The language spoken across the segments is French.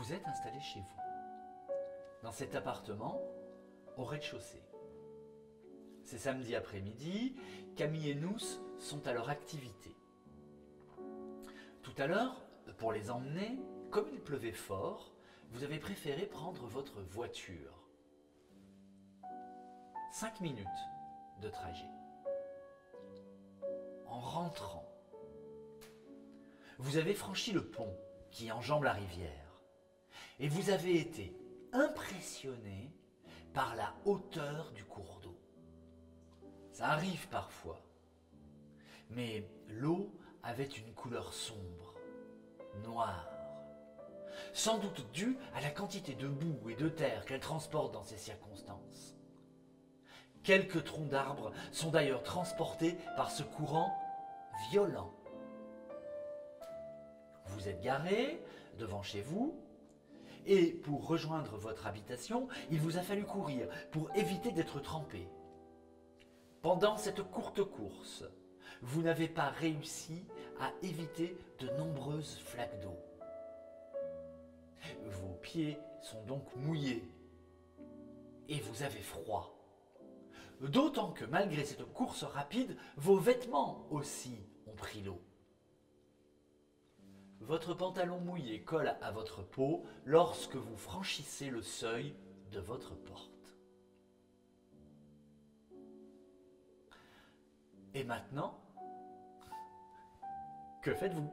Vous êtes installé chez vous, dans cet appartement, au rez-de-chaussée. C'est samedi après-midi, Camille et Nous sont à leur activité. Tout à l'heure, pour les emmener, comme il pleuvait fort, vous avez préféré prendre votre voiture. 5 minutes de trajet. En rentrant, vous avez franchi le pont qui enjambe la rivière et vous avez été impressionné par la hauteur du cours d'eau. Ça arrive parfois, mais l'eau avait une couleur sombre, noire, sans doute due à la quantité de boue et de terre qu'elle transporte dans ces circonstances. Quelques troncs d'arbres sont d'ailleurs transportés par ce courant violent. Vous êtes garé devant chez vous et pour rejoindre votre habitation, il vous a fallu courir pour éviter d'être trempé. Pendant cette courte course, vous n'avez pas réussi à éviter de nombreuses flaques d'eau. Vos pieds sont donc mouillés et vous avez froid. D'autant que malgré cette course rapide, vos vêtements aussi ont pris l'eau. Votre pantalon mouillé colle à votre peau lorsque vous franchissez le seuil de votre porte. Et maintenant, que faites-vous?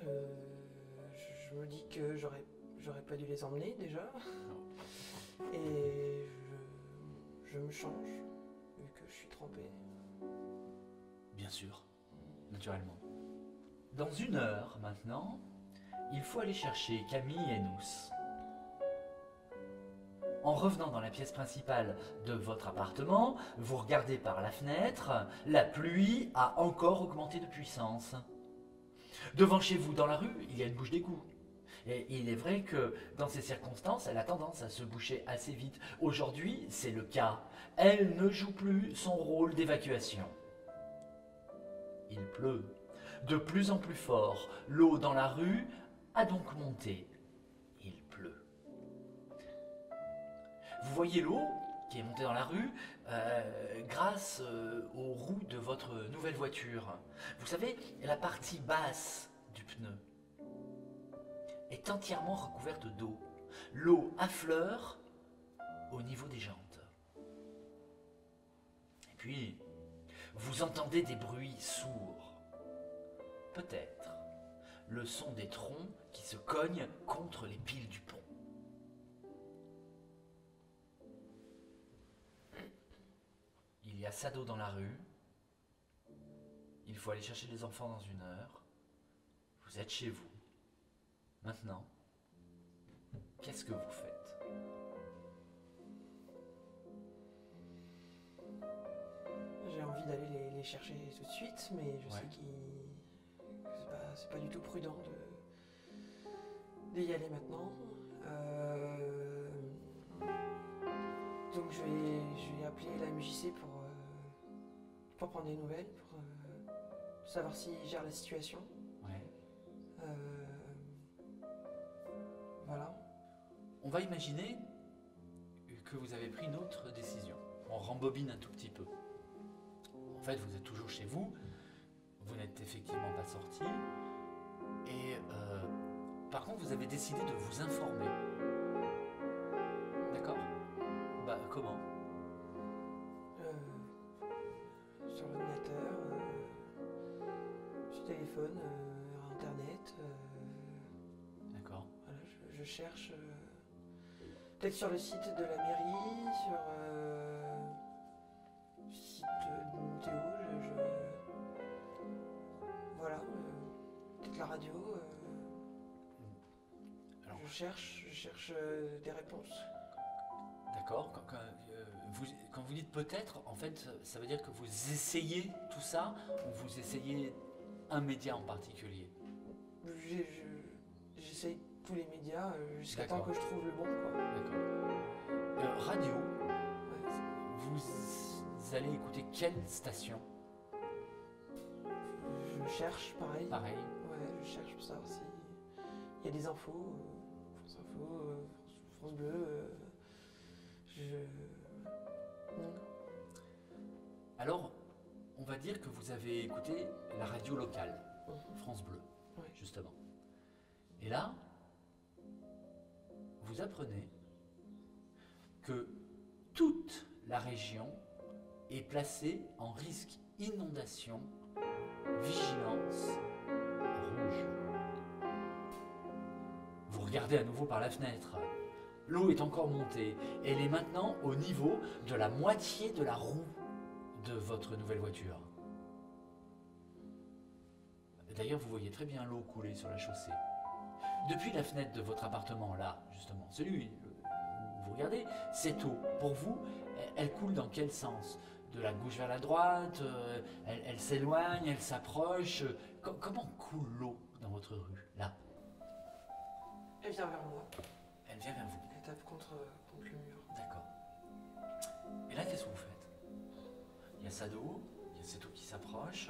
Je me dis que j'aurais pas dû les emmener déjà. Et je me change, vu que je suis trempé. Bien sûr, naturellement. Dans 1 heure maintenant, il faut aller chercher Camille et Nous. En revenant dans la pièce principale de votre appartement, vous regardez par la fenêtre, la pluie a encore augmenté de puissance. Devant chez vous, dans la rue, il y a une bouche d'égout. Et il est vrai que dans ces circonstances, elle a tendance à se boucher assez vite. Aujourd'hui, c'est le cas. Elle ne joue plus son rôle d'évacuation. Il pleut. De plus en plus fort, l'eau dans la rue a donc monté. Il pleut. Vous voyez l'eau qui est montée dans la rue grâce aux roues de votre nouvelle voiture. Vous savez, la partie basse du pneu est entièrement recouverte d'eau. L'eau affleure au niveau des jantes. Et puis, vous entendez des bruits sourds. Peut-être le son des troncs qui se cognent contre les piles du pont. Il y a ça d'eau dans la rue. Il faut aller chercher les enfants dans 1 heure. Vous êtes chez vous. Maintenant, qu'est-ce que vous faites? J'ai envie d'aller les chercher tout de suite, mais je sais que c'est pas du tout prudent d'y aller maintenant. Donc je vais appeler la MJC pour prendre des nouvelles, pour savoir s'ils gèrent la situation. Ouais. Voilà. On va imaginer que vous avez pris une autre décision. On rembobine un tout petit peu. En fait, vous êtes toujours chez vous, vous n'êtes effectivement pas sorti, et par contre, vous avez décidé de vous informer. D'accord? Bah, comment? Sur l'ordinateur, sur téléphone, internet. D'accord. Voilà, je cherche peut-être sur le site de la mairie, sur le site de météo, voilà, peut-être la radio. Alors, je cherche des réponses. d'accord. Quand vous dites peut-être, en fait, ça veut dire que vous essayez tout ça ou vous essayez un média en particulier? J'essaye tous les médias jusqu'à temps D'accord. que je trouve le bon, quoi. D'accord. Radio, Ouais, vous allez écouter quelle station? je cherche pareil. Pareil. Ouais, je cherche pour savoir si il y a des infos, France Info, France Bleu. Non. Alors, on va dire que vous avez écouté la radio locale, France Bleu, Ouais. justement. Et là, vous apprenez que toute la région est placée en risque inondation, vigilance rouge. Vous regardez à nouveau par la fenêtre. L'eau est encore montée. Elle est maintenant au niveau de la moitié de la roue de votre nouvelle voiture. D'ailleurs, vous voyez très bien l'eau couler sur la chaussée. Depuis la fenêtre de votre appartement, là, justement, celui où vous regardez, cette eau, pour vous, elle coule dans quel sens? De la gauche vers la droite, elle s'éloigne, elle s'approche. Comment coule l'eau dans votre rue, là? Elle vient vers moi. Elle vient vers vous. Elle tape contre le mur. D'accord. Et là, qu'est-ce que vous faites? Il y a cette eau qui s'approche.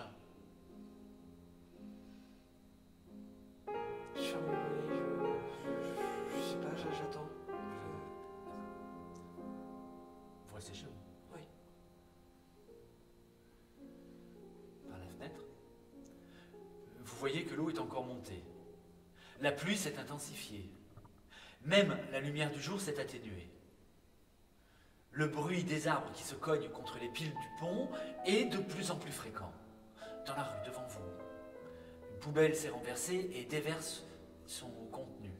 Je ferme le volet, je sais pas, j'attends. Vous restez chez vous? Oui. Par la fenêtre, vous voyez que l'eau est encore montée. La pluie s'est intensifiée. Même la lumière du jour s'est atténuée. Le bruit des arbres qui se cognent contre les piles du pont est de plus en plus fréquent. Dans la rue, devant vous, une poubelle s'est renversée et déverse son contenu.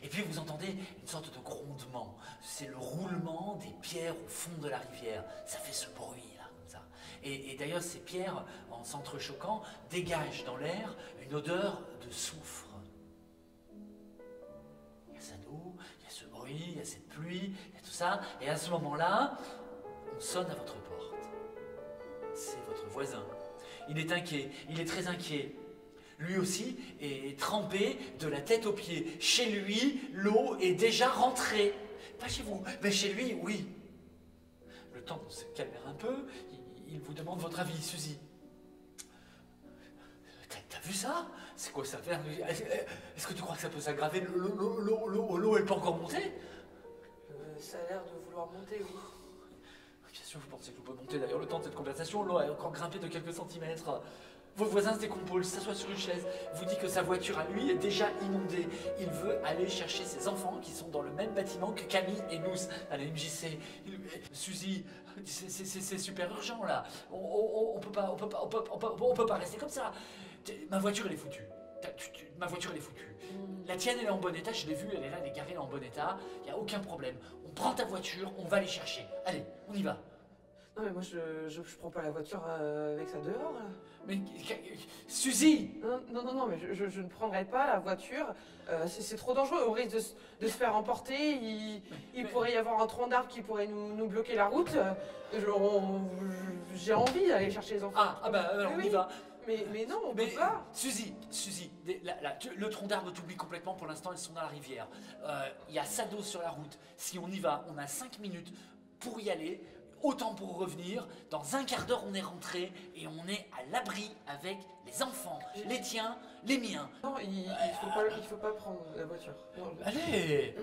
Et puis vous entendez une sorte de grondement. C'est le roulement des pierres au fond de la rivière. Ça fait ce bruit là, comme ça. Et d'ailleurs, ces pierres, en s'entrechoquant, dégagent dans l'air une odeur de soufre. Il y a cette eau, il y a ce bruit, il y a cette pluie, il y a tout ça. Et à ce moment-là, on sonne à votre porte. C'est votre voisin. Il est inquiet, il est très inquiet. Lui aussi est trempé de la tête aux pieds. Chez lui, l'eau est déjà rentrée. Pas chez vous, mais chez lui, oui. Le temps de se calmer un peu, il vous demande votre avis, Suzy. T'as vu ça? C'est quoi ça? Est-ce que tu crois que ça peut s'aggraver? L'eau, elle peut encore monter? Ça a l'air de vouloir monter, oui. Bien sûr, vous pensez que l'eau peut monter. D'ailleurs, le temps de cette conversation, l'eau a encore grimpé de quelques centimètres. Votre voisin se décompose, s'assoit sur une chaise, vous dit que sa voiture à lui est déjà inondée. Il veut aller chercher ses enfants qui sont dans le même bâtiment que Camille et nous à la MJC. Suzy, c'est super urgent là. On peut pas rester comme ça. Ma voiture elle est foutue. Ma voiture elle est foutue. La tienne elle est en bon état, je l'ai vue, elle est là, elle est garée, elle est en bon état. Il n'y a aucun problème. On prend ta voiture, on va les chercher. Allez, on y va. Non mais moi je prends pas la voiture avec ça dehors là. Mais Suzy! Non, mais je ne prendrai pas la voiture. C'est trop dangereux. Au risque de se faire emporter, il pourrait y avoir un tronc d'arbre qui pourrait nous bloquer la route. J'ai envie d'aller chercher les enfants. Ah bah alors on y va. Mais non, on peut pas. Suzy, le tronc d'arbre t'oublie complètement. Pour l'instant, ils sont dans la rivière. Il y a Sado sur la route. Si on y va, on a 5 minutes pour y aller. Autant pour revenir, dans un quart d'heure on est rentré et on est à l'abri avec les enfants, les tiens, les miens. Non, il faut pas prendre la voiture. Non, allez.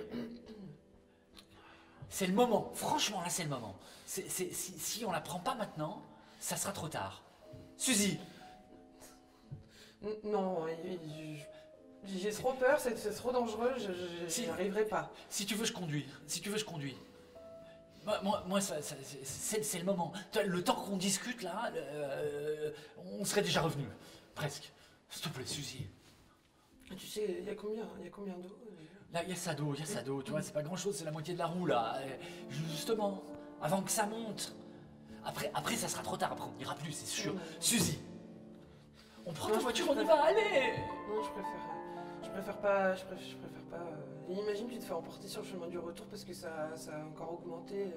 C'est le moment, franchement là c'est le moment. Si on la prend pas maintenant, ça sera trop tard. Suzy. Non, j'ai trop peur, c'est trop dangereux, j'y arriverai pas. Si tu veux je conduis, Moi, c'est le moment. Le temps qu'on discute là, on serait déjà revenu. Presque. S'il te plaît, Suzy. Tu sais, il y a combien d'eau Là, il y a ça d'eau, tu vois, c'est pas grand chose, c'est la moitié de la roue là. Justement, avant que ça monte. Après, ça sera trop tard, après on n'ira plus, c'est sûr. Suzy, on prend ta voiture, on y va, allez. Non, je préfère pas. Imagine tu te fais emporter sur le chemin du retour parce que ça a encore augmenté.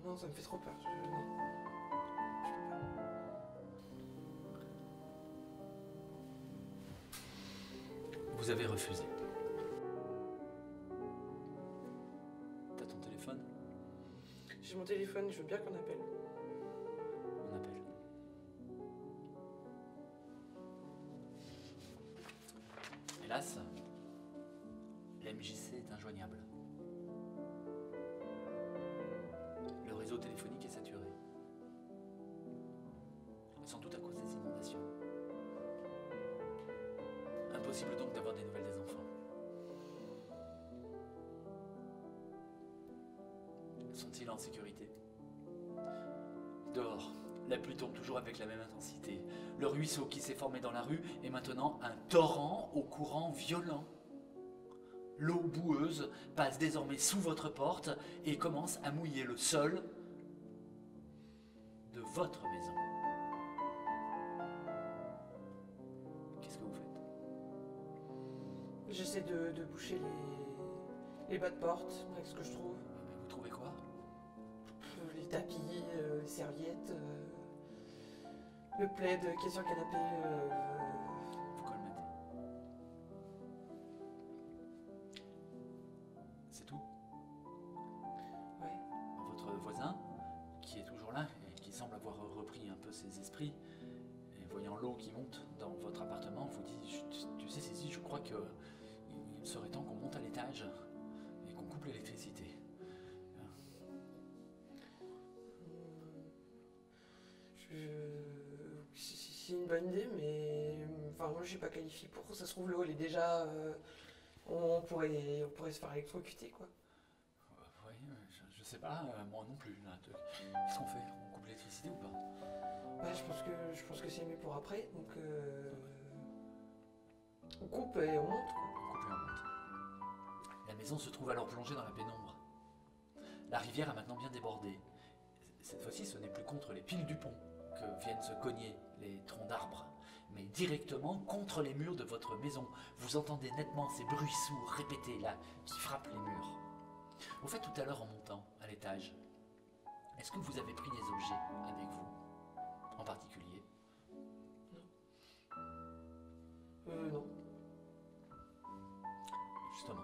Non, ça me fait trop peur. Non. Vous avez refusé. T'as ton téléphone? J'ai mon téléphone, je veux bien qu'on appelle. On appelle. Et là, est injoignable. Le réseau téléphonique est saturé. Sans doute à cause des inondations. Impossible donc d'avoir des nouvelles des enfants. Sont-ils en sécurité? Dehors, la pluie tombe toujours avec la même intensité. Le ruisseau qui s'est formé dans la rue est maintenant un torrent au courant violent. L'eau boueuse passe désormais sous votre porte et commence à mouiller le sol de votre maison. Qu'est-ce que vous faites? J'essaie de boucher les bas de porte avec ce que je trouve. Vous trouvez quoi? Les tapis, les serviettes, le plaid qui est sur le canapé. Vous colmatez. C'est tout? Ouais. Votre voisin, qui est toujours là et qui semble avoir repris un peu ses esprits, et voyant l'eau qui monte dans votre appartement, vous dit, tu sais Cécile, je crois que il serait temps qu'on monte à l'étage et qu'on coupe l'électricité. C'est une bonne idée, mais enfin moi je suis pas qualifié pour. Ça se trouve l'eau elle est déjà. On pourrait se faire électrocuter quoi. Oui, je sais pas, moi non plus. Qu'est-ce qu'on fait? On coupe l'électricité ou pas? Ouais, je pense que c'est mieux pour après, donc on coupe et on monte quoi. On coupe et on monte. La maison se trouve alors plongée dans la pénombre. La rivière a maintenant bien débordé. Cette fois-ci, ce n'est plus contre les piles du pont que viennent se cogner les troncs d'arbres, mais directement contre les murs de votre maison. Vous entendez nettement ces bruits sourds répétés là, qui frappent les murs. Au fait, tout à l'heure en montant à l'étage, est-ce que vous avez pris des objets avec vous, en particulier? Non. Justement,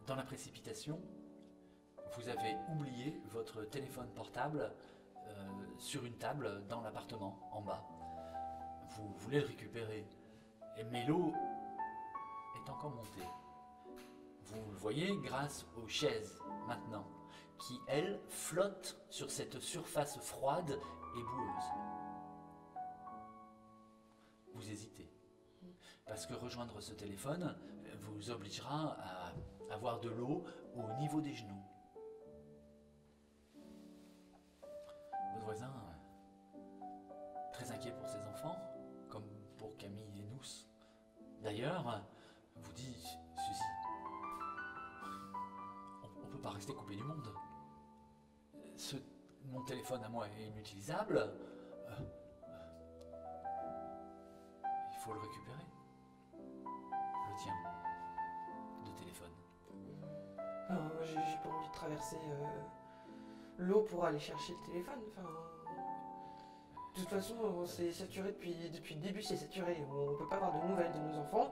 dans la précipitation, vous avez oublié votre téléphone portable sur une table dans l'appartement, en bas. Vous voulez le récupérer, mais l'eau est encore montée. Vous le voyez grâce aux chaises, maintenant, qui, elles, flottent sur cette surface froide et boueuse. Vous hésitez, parce que rejoindre ce téléphone vous obligera à avoir de l'eau au niveau des genoux. Votre voisin, très inquiet pour ses enfants, comme pour Camille et nous. D'ailleurs, vous dit, Suzy, on ne peut pas rester coupé du monde. Mon téléphone à moi est inutilisable. Il faut le récupérer. Le tien, de téléphone. Non, moi j'ai pas envie de traverser l'eau pour aller chercher le téléphone. Enfin, de toute façon, c'est saturé depuis le début, c'est saturé. On peut pas avoir de nouvelles de nos enfants.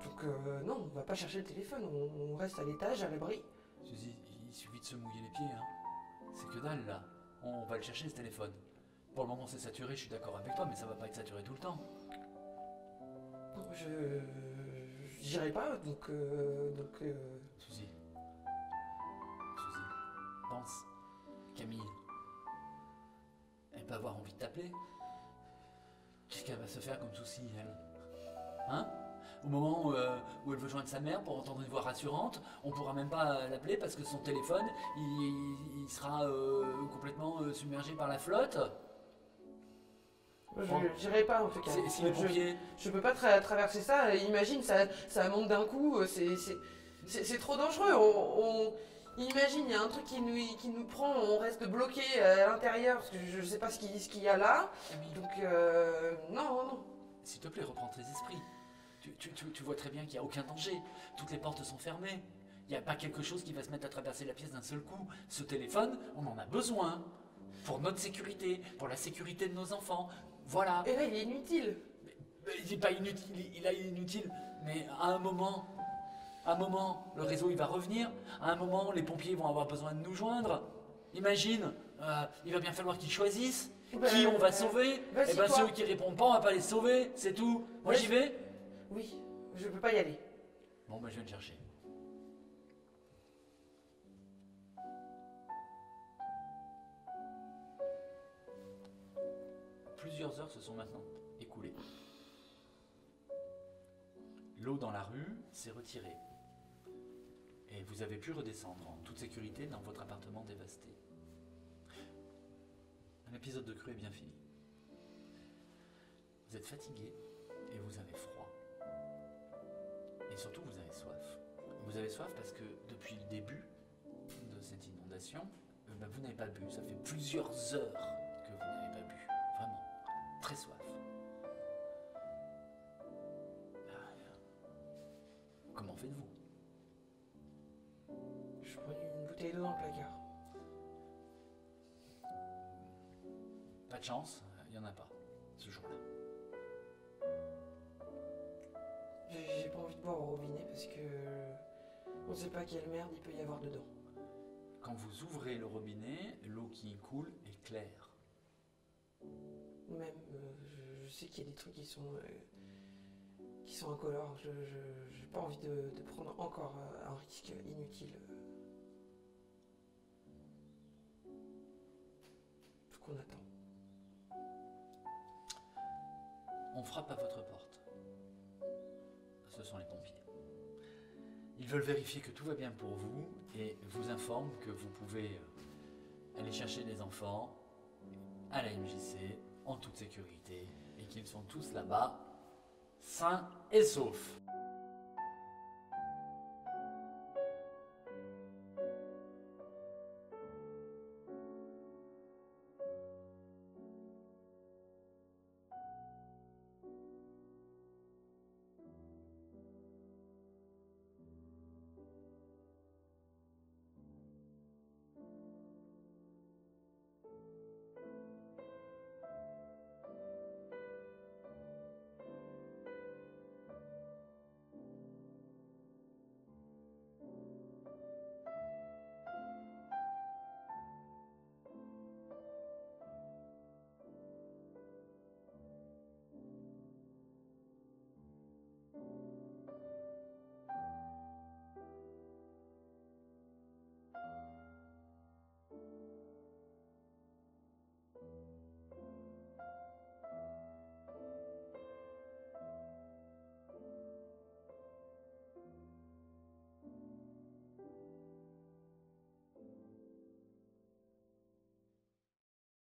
Donc non, on va pas chercher le téléphone, on reste à l'étage, à l'abri. Suzy, il suffit de se mouiller les pieds, hein. C'est que dalle là. On va le chercher ce téléphone. Pour le moment c'est saturé, je suis d'accord avec toi, mais ça va pas être saturé tout le temps. Je dirais pas, donc Suzy, pense, Camille, elle peut avoir envie de t'appeler. Qu'est-ce qu'elle va se faire comme souci, elle? Hein? Au moment où elle veut joindre sa mère pour entendre une voix rassurante, on pourra même pas l'appeler parce que son téléphone, il sera complètement submergé par la flotte. Je dirais pas en tout cas. Si les pompiers... Je peux pas traverser ça. Imagine, ça monte d'un coup. C'est trop dangereux. Imagine, il y a un truc qui nous prend, on reste bloqué à l'intérieur parce que je sais pas ce qu'il y a là. Donc non. S'il te plaît, reprends tes esprits. Tu vois très bien qu'il n'y a aucun danger. Toutes les portes sont fermées. Il n'y a pas quelque chose qui va se mettre à traverser la pièce d'un seul coup. Ce téléphone, on en a besoin. Pour notre sécurité, pour la sécurité de nos enfants. Voilà. Et là, il est inutile. Mais il n'est pas inutile, il est inutile. Mais à un moment, le réseau il va revenir. À un moment, les pompiers vont avoir besoin de nous joindre. Imagine, il va bien falloir qu'ils choisissent. Qui on va sauver? Et bien ceux qui répondent pas, on va pas les sauver, c'est tout. Moi j'y vais? Oui, je peux pas y aller. Bon, bah je viens le chercher. Plusieurs heures se sont maintenant écoulées. L'eau dans la rue s'est retirée. Et vous avez pu redescendre en toute sécurité dans votre appartement dévasté. L'épisode de crue est bien fini. Vous êtes fatigué et vous avez froid. Et surtout, vous avez soif. Vous avez soif parce que depuis le début de cette inondation, vous n'avez pas bu. Ça fait plusieurs heures que vous n'avez pas bu. Vraiment, très soif. Comment faites-vous? Je prends une bouteille d'eau dans le placard. Pas de chance, il n'y en a pas, ce jour-là. J'ai pas envie de boire au robinet parce que on sait pas quelle merde il peut y avoir dedans. Quand vous ouvrez le robinet, l'eau qui y coule est claire. Même, je sais qu'il y a des trucs qui sont incolores. J'ai pas envie de prendre encore un risque inutile. Faut qu'on attend. On frappe à votre porte. Ce sont les pompiers. Ils veulent vérifier que tout va bien pour vous et vous informent que vous pouvez aller chercher les enfants à la MJC en toute sécurité et qu'ils sont tous là-bas, sains et saufs.